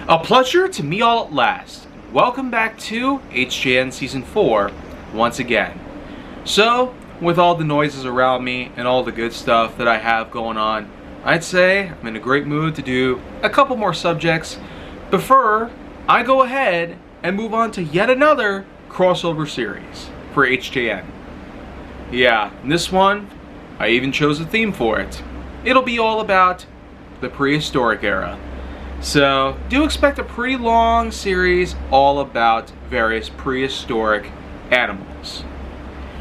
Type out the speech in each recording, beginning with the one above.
A pleasure to meet all at last. Welcome back to HJN Season 4 once again. So, with all the noises around me and all the good stuff that I have going on, I'd say I'm in a great mood to do a couple more subjects before I go ahead and move on to yet another crossover series for HJN. Yeah, and this one, I even chose a theme for it. It'll be all about the prehistoric era. So, do expect a pretty long series all about various prehistoric animals.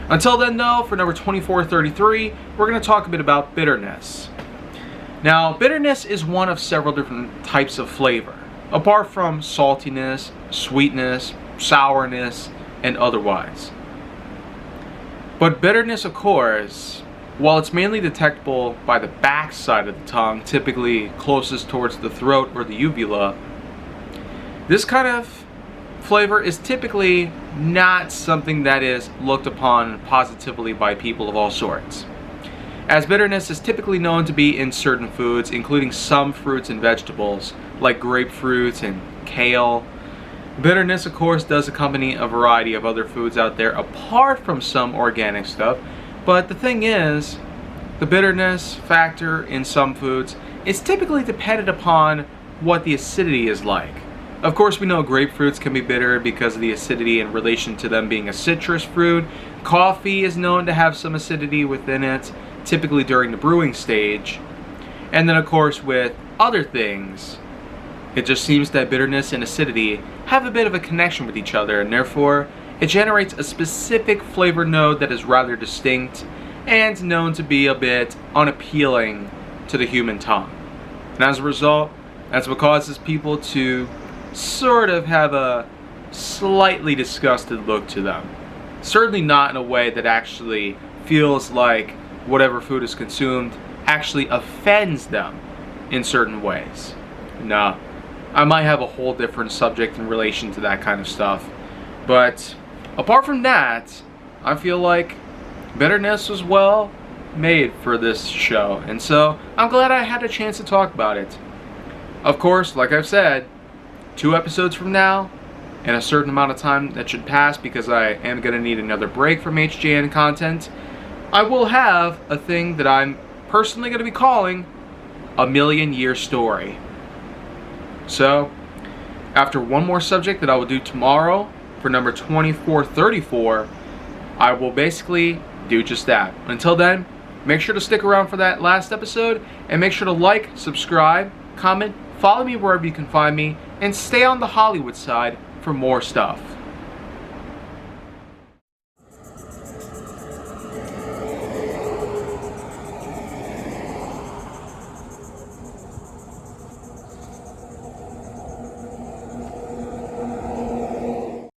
Until then though, for number 2433, we're going to talk a bit about bitterness. Now, bitterness is one of several different types of flavor, apart from saltiness, sweetness, sourness, and otherwise. But bitterness, of course, while it's mainly detectable by the back side of the tongue, typically closest towards the throat or the uvula, this kind of flavor is typically not something that is looked upon positively by people of all sorts, as bitterness is typically known to be in certain foods, including some fruits and vegetables, like grapefruits and kale. Bitterness, of course, does accompany a variety of other foods out there, apart from some organic stuff. But the thing is, the bitterness factor in some foods is typically dependent upon what the acidity is like. Of course, we know grapefruits can be bitter because of the acidity in relation to them being a citrus fruit. Coffee is known to have some acidity within it, typically during the brewing stage. And then, of course, with other things, it just seems that bitterness and acidity have a bit of a connection with each other, and therefore, it generates a specific flavor node that is rather distinct and known to be a bit unappealing to the human tongue. And as a result, that's what causes people to sort of have a slightly disgusted look to them. Certainly not in a way that actually feels like whatever food is consumed actually offends them in certain ways. No, I might have a whole different subject in relation to that kind of stuff. But apart from that, I feel like bitterness was well made for this show, and so I'm glad I had a chance to talk about it. Of course, like I've said, 2 episodes from now, and a certain amount of time that should pass because I am going to need another break from HJN content, I will have a thing that I'm personally going to be calling a million-year story. So, after one more subject that I will do tomorrow, for number 2434, I will basically do just that. Until then, make sure to stick around for that last episode, and make sure to like, subscribe, comment, follow me wherever you can find me, and stay on the Hollywood side for more stuff.